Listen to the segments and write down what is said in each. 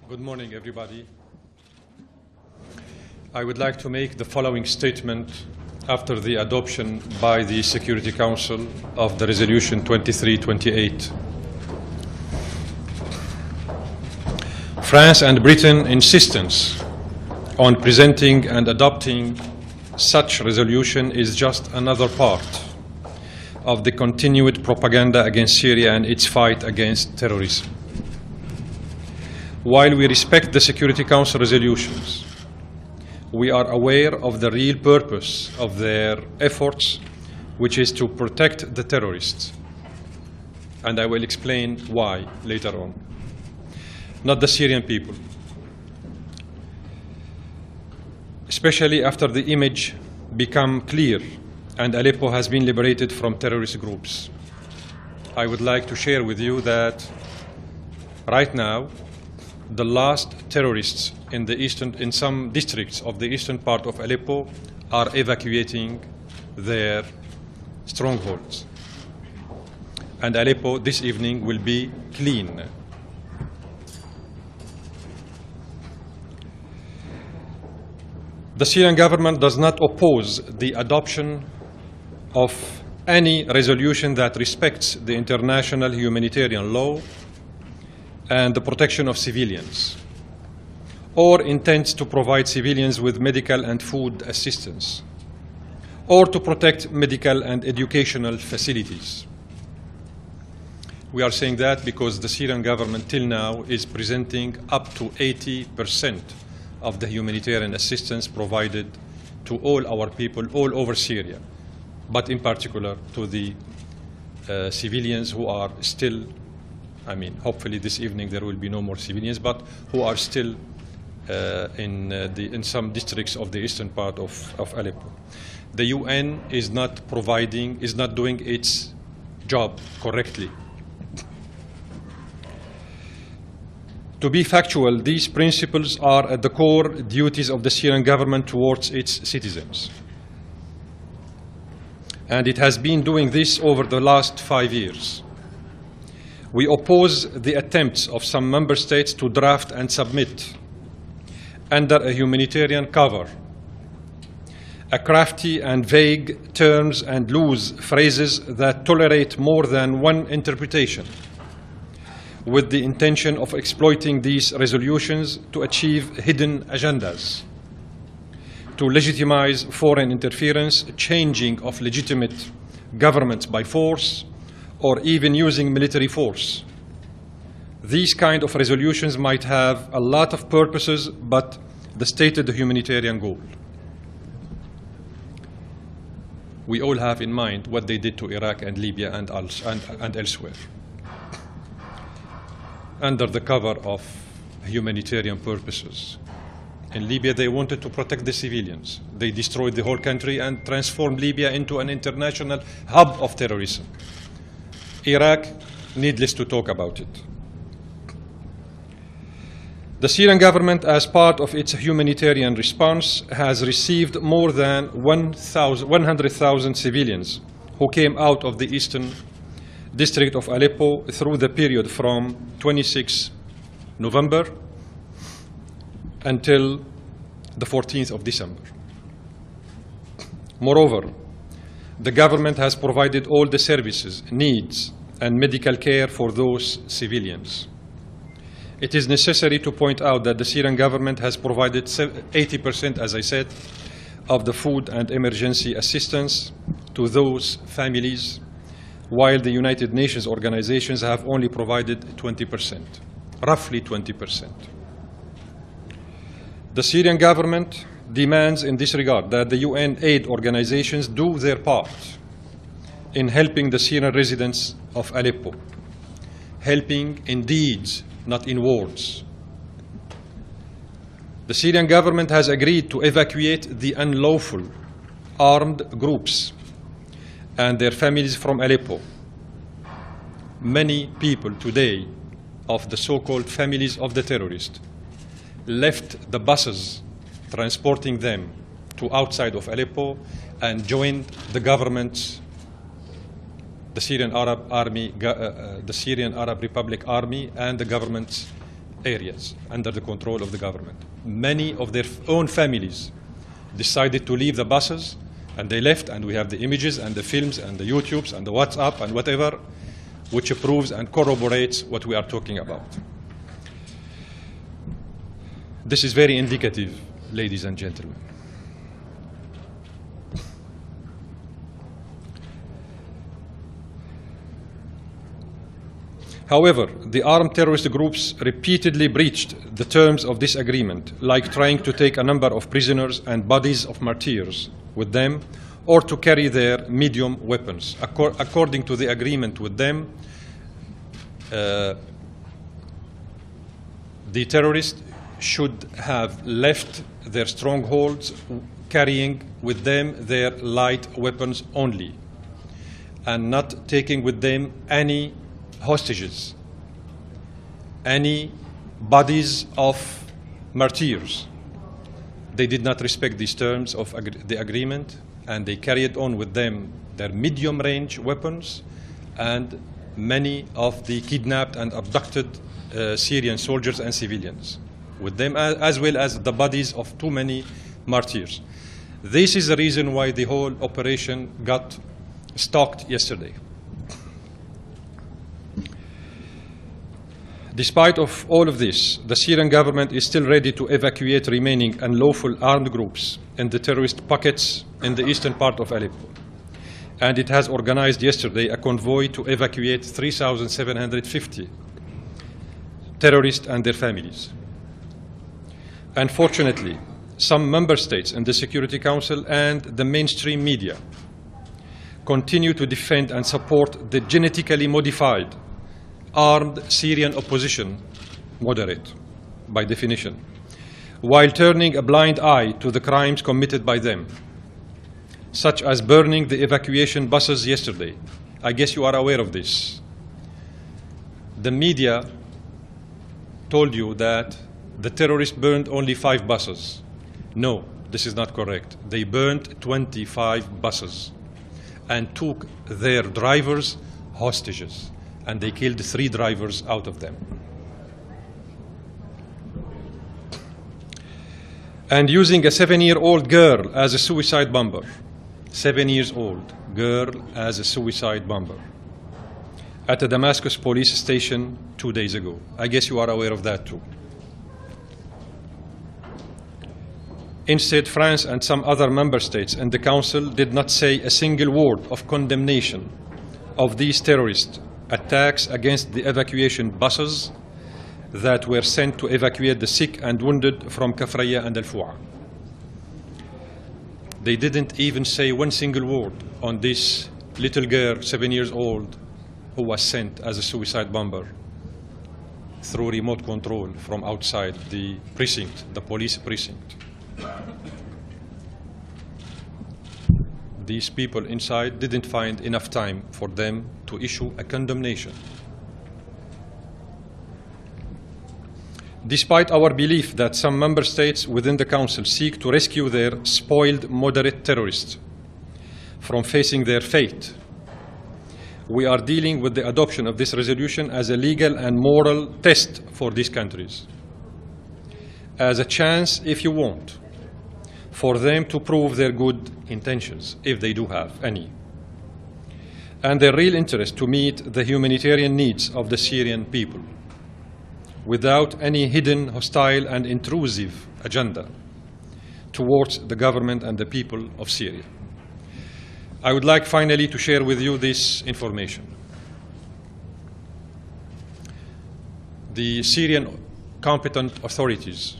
Good morning, everybody. I would like to make the following statement after the adoption by the Security Council of the Resolution 2328. France and Britain's insistence on presenting and adopting such resolution is just another part of the continued propaganda against Syria and its fight against terrorism. While we respect the Security Council resolutions, we are aware of the real purpose of their efforts, which is to protect the terrorists. And I will explain why later on. Not the Syrian people. Especially after the image become clear and Aleppo has been liberated from terrorist groups. I would like to share with you that right now, the last terrorists in some districts of the eastern part of Aleppo are evacuating their strongholds. And Aleppo this evening will be clean. The Syrian government does not oppose the adoption of any resolution that respects the international humanitarian law and the protection of civilians, or intends to provide civilians with medical and food assistance, or to protect medical and educational facilities. We are saying that because the Syrian government till now is presenting up to 80% of the humanitarian assistance provided to all our people all over Syria, but in particular to the civilians who are still, hopefully this evening there will be no more civilians, but who are still in some districts of the eastern part of Aleppo. The UN is not doing its job correctly. To be factual, these principles are at the core duties of the Syrian government towards its citizens. And it has been doing this over the last 5 years. We oppose the attempts of some member states to draft and submit, under a humanitarian cover, a crafty and vague terms and loose phrases that tolerate more than one interpretation, with the intention of exploiting these resolutions to achieve hidden agendas, to legitimize foreign interference, changing of legitimate governments by force, or even using military force. These kind of resolutions might have a lot of purposes, but the stated humanitarian goal. We all have in mind what they did to Iraq and Libya and elsewhere. Under the cover of humanitarian purposes. In Libya, they wanted to protect the civilians. They destroyed the whole country and transformed Libya into an international hub of terrorism. Iraq, needless to talk about it. The Syrian government, as part of its humanitarian response, has received more than 100,000 civilians who came out of the eastern district of Aleppo through the period from 26 November until the 14th of December. Moreover, the government has provided all the services, needs, and medical care for those civilians. It is necessary to point out that the Syrian government has provided 80%, as I said, of the food and emergency assistance to those families, while the United Nations organizations have only provided 20%, roughly 20%. The Syrian government demands in this regard that the UN aid organizations do their part in helping the Syrian residents of Aleppo, helping in deeds, not in words. The Syrian government has agreed to evacuate the unlawful armed groups and their families from Aleppo. Many people today of the so-called families of the terrorists left the buses transporting them to outside of Aleppo and joined the government's, the Syrian Arab Army, the Syrian Arab Republic Army and the government's areas under the control of the government. Many of their own families decided to leave the buses, and they left, and we have the images and the films and the YouTubes and the WhatsApp and whatever, which proves and corroborates what we are talking about. This is very indicative, ladies and gentlemen. However, the armed terrorist groups repeatedly breached the terms of this agreement, like trying to take a number of prisoners and bodies of martyrs with them, or to carry their medium weapons. According to the agreement with them, the terrorists should have left their strongholds carrying with them their light weapons only, and not taking with them any hostages, any bodies of martyrs. They did not respect these terms of the agreement, and they carried on with them their medium-range weapons and many of the kidnapped and abducted Syrian soldiers and civilians with them, as well as the bodies of too many martyrs. This is the reason why the whole operation got stopped yesterday. Despite of all of this, the Syrian government is still ready to evacuate remaining unlawful armed groups in the terrorist pockets in the eastern part of Aleppo. And it has organized yesterday a convoy to evacuate 3,750 terrorists and their families. Unfortunately, some member states in the Security Council and the mainstream media continue to defend and support the genetically modified armed Syrian opposition, moderate by definition, while turning a blind eye to the crimes committed by them, such as burning the evacuation buses yesterday. I guess you are aware of this. The media told you that the terrorists burned only 5 buses. No, this is not correct. They burned 25 buses and took their drivers hostages, and they killed 3 drivers out of them. And using a 7-year-old girl as a suicide bomber. 7 years old girl as a suicide bomber at a Damascus police station 2 days ago. I guess you are aware of that too. Instead, France and some other member states in the Council did not say a single word of condemnation of these terrorist attacks against the evacuation buses that were sent to evacuate the sick and wounded from Kafraya and Al-Fu'a. They didn't even say one single word on this little girl, 7 years old, who was sent as a suicide bomber through remote control from outside the precinct, the police precinct. These people inside didn't find enough time for them to issue a condemnation. Despite our belief that some member states within the Council seek to rescue their spoiled moderate terrorists from facing their fate, we are dealing with the adoption of this resolution as a legal and moral test for these countries, as a chance, if you want, for them to prove their good intentions, if they do have any, and their real interest to meet the humanitarian needs of the Syrian people without any hidden, hostile and intrusive agenda towards the government and the people of Syria. I would like finally to share with you this information. The Syrian competent authorities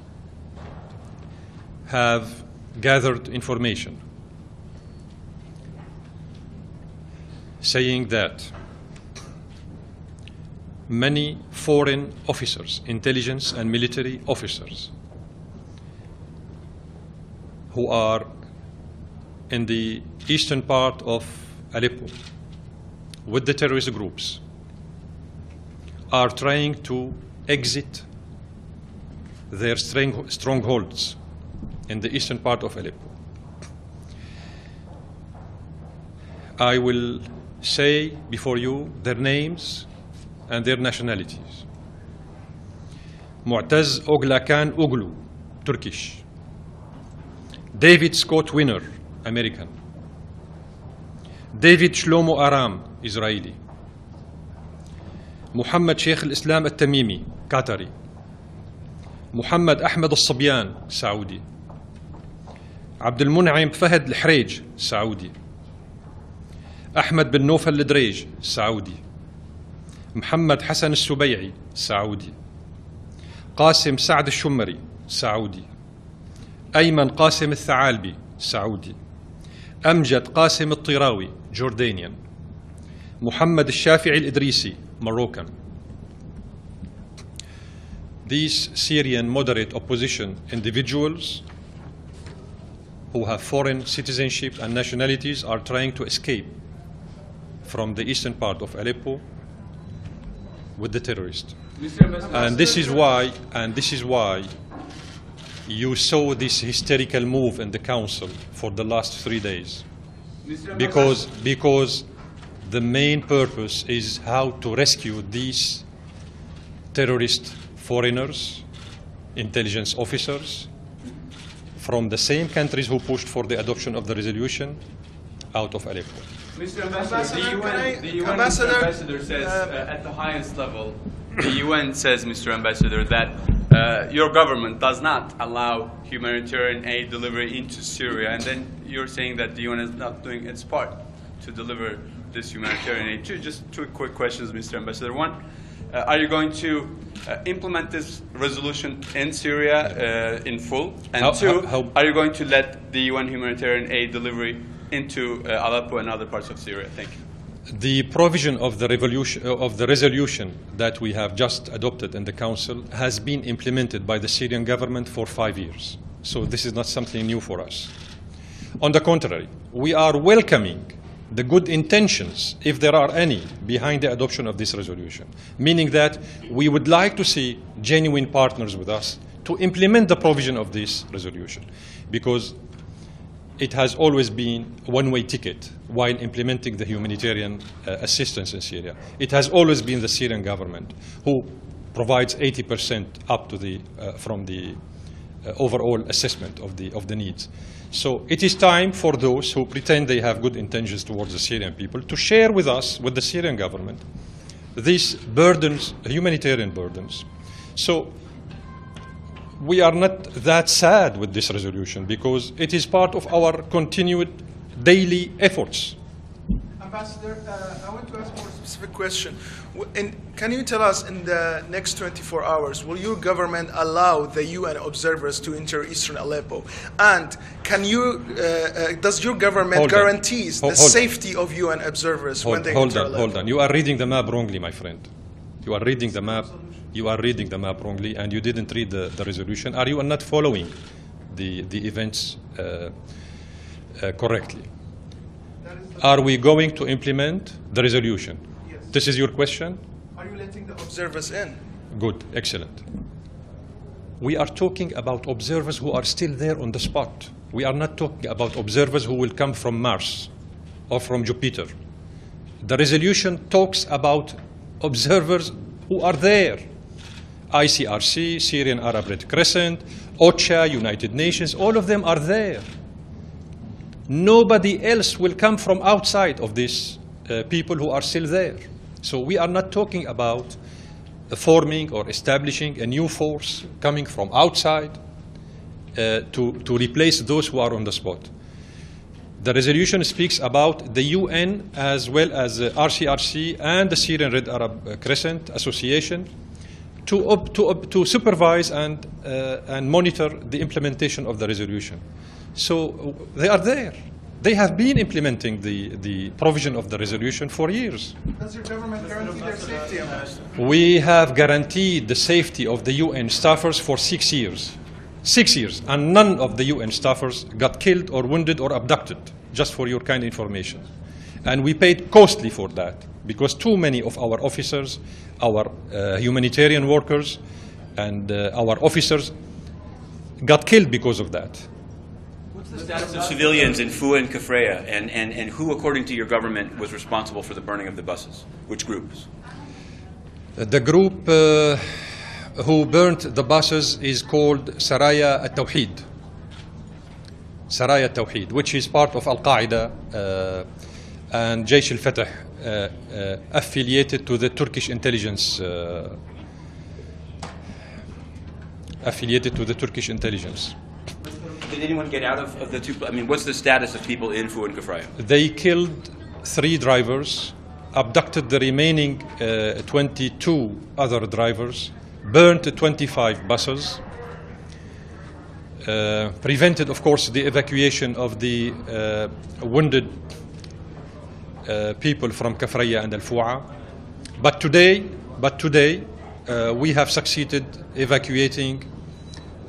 have gathered information saying that many foreign officers, intelligence and military officers, who are in the eastern part of Aleppo with the terrorist groups are trying to exit their strongholds in the eastern part of Aleppo. I will say before you their names and their nationalities. Mu'taz Oglakan Oglu, Turkish. David Scott Winner, American. David Shlomo Aram, Israeli. Muhammad Sheikh al-Islam al-Tamimi, Qatari. Muhammad Ahmed al-Sabyan, Saudi. Abdul Mun'im Fahad al-Hreij, Saudi. Ahmed bin Nofal al-Drej, Saudi. Muhammad Hassan al-Subay'i, Saudi. Qasim Saad al-Shumari, Saudi. Ayman Qasim al-Tha'albi, Saudi. Amjad Qasim al-Tirawi, Jordanian. Muhammad al-Shafi'i al-Idrisi, Moroccan. These Syrian moderate opposition individuals who have foreign citizenship and nationalities are trying to escape from the eastern part of Aleppo with the terrorists. And this is why you saw this hysterical move in the council for the last 3 days. Because the main purpose is how to rescue these terrorist foreigners, intelligence officers, from the same countries who pushed for the adoption of the resolution out of Aleppo. Mr. Ambassador, the UN ambassador says at the highest level, the UN says, Mr. Ambassador, that your government does not allow humanitarian aid delivery into Syria, and then you're saying that the UN is not doing its part to deliver this humanitarian aid. Just two quick questions, Mr. Ambassador. One, are you going to implement this resolution in Syria in full? And two, are you going to let the UN humanitarian aid delivery into Aleppo and other parts of Syria? Thank you. The provision of the resolution that we have just adopted in the Council has been implemented by the Syrian government for 5 years. So this is not something new for us. On the contrary, we are welcoming the good intentions, if there are any, behind the adoption of this resolution, meaning that we would like to see genuine partners with us to implement the provision of this resolution, because it has always been a one-way ticket while implementing the humanitarian assistance in Syria. It has always been the Syrian government who provides 80% up to the, from the overall assessment of the needs. So it is time for those who pretend they have good intentions towards the Syrian people to share with us, with the Syrian government, these burdens, humanitarian burdens. So we are not that sad with this resolution because it is part of our continued daily efforts. Ambassador, I want to ask a more specific question. Can you tell us, in the next 24 hours, will your government allow the UN observers to enter Eastern Aleppo? And can you, does your government guarantee the safety of UN observers when they enter Aleppo? Hold on. You are reading the map wrongly, my friend. You are reading the map. You are reading the map wrongly, and you didn't read the resolution. Are you not following the events correctly? Are we going to implement the resolution? Yes. This is your question? Are you letting the observers in? Good, excellent. We are talking about observers who are still there on the spot. We are not talking about observers who will come from Mars or from Jupiter. The resolution talks about observers who are there. ICRC, Syrian Arab Red Crescent, OCHA, United Nations, all of them are there. Nobody else will come from outside of these people who are still there. So we are not talking about forming or establishing a new force coming from outside to replace those who are on the spot. The resolution speaks about the UN as well as RCRC and the Syrian Red Arab Crescent Association to supervise and monitor the implementation of the resolution. So they are there. They have been implementing the provision of the resolution for years. Does your government guarantee their safety, Ambassador? We have guaranteed the safety of the UN staffers for 6 years. 6 years, and none of the UN staffers got killed or wounded or abducted, just for your kind information. And we paid costly for that, because too many of our officers, our humanitarian workers, and our officers got killed because of that. What's the status of civilians in Fua and Kafraya, and who, according to your government, was responsible for the burning of the buses? Which groups? The group who burnt the buses is called Saraya al-Tawheed. Saraya al-Tawheed, which is part of Al-Qaeda and Jaysh al-Fatah, affiliated to the Turkish intelligence. Did anyone get out of the two? I mean, what's the status of people in Fu and Kafraya? They killed 3 drivers, abducted the remaining 22 other drivers, burnt 25 buses, prevented, of course, the evacuation of the wounded people from Kafraya and Al-Fu'a. But today, we have succeeded evacuating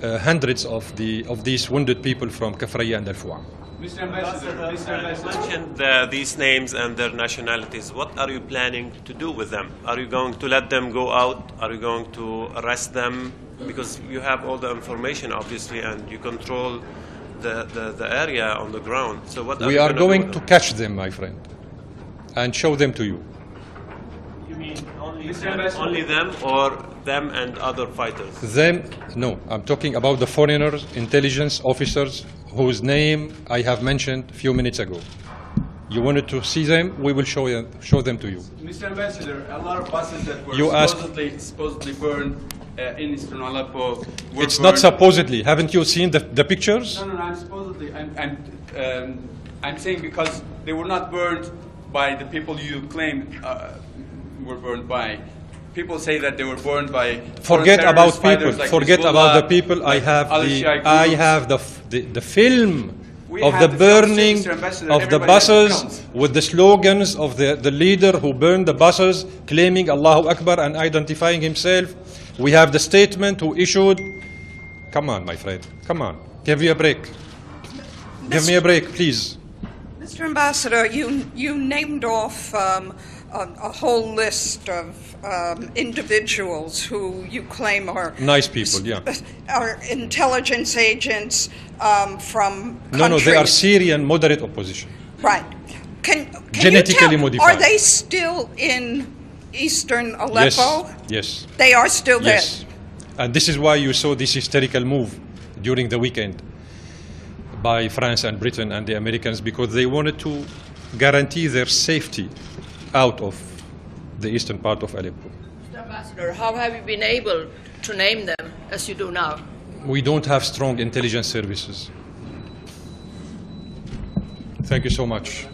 hundreds of these wounded people from Kafraya and Al-Fu'a. Mr. Ambassador, You mentioned these names and their nationalities. What are you planning to do with them? Are you going to let them go out? Are you going to arrest them? Because you have all the information, obviously, and you control the area on the ground. So what We are going to catch them, my friend, and show them to you. You mean only them or them and other fighters? Them? No, I'm talking about the foreigners, intelligence officers, whose name I have mentioned a few minutes ago. You wanted to see them? We will show them to you. Mr. Ambassador, a lot of buses that were You supposedly burned in Eastern Aleppo were It's burned. not supposedly. Haven't you seen the pictures? No, I'm supposedly. I'm saying because they were not burned by the people you claim were burned by. People say that they were burned by. Forget about people. Like Forget Hezbollah, about the people. like I have the film We of have the the films, burning Mr. Ambassador. of the Everybody has the buses films. with the slogans of the leader who burned the buses, claiming Allahu Akbar and identifying himself. We have the statement who issued. Come on, my friend. Come on. Give me a break. Give me a break, please. Mr. Ambassador, you named off a whole list of individuals who you claim are Nice people, yeah. are intelligence agents from countries. No, they are Syrian moderate opposition. Right. Can Genetically you tell, modified. Are they still in Eastern Aleppo? Yes. They are still there. Yes. And this is why you saw this hysterical move during the weekend by France and Britain and the Americans, because they wanted to guarantee their safety out of the eastern part of Aleppo. Mr. Ambassador, how have you been able to name them as you do now? We don't have strong intelligence services. Thank you so much.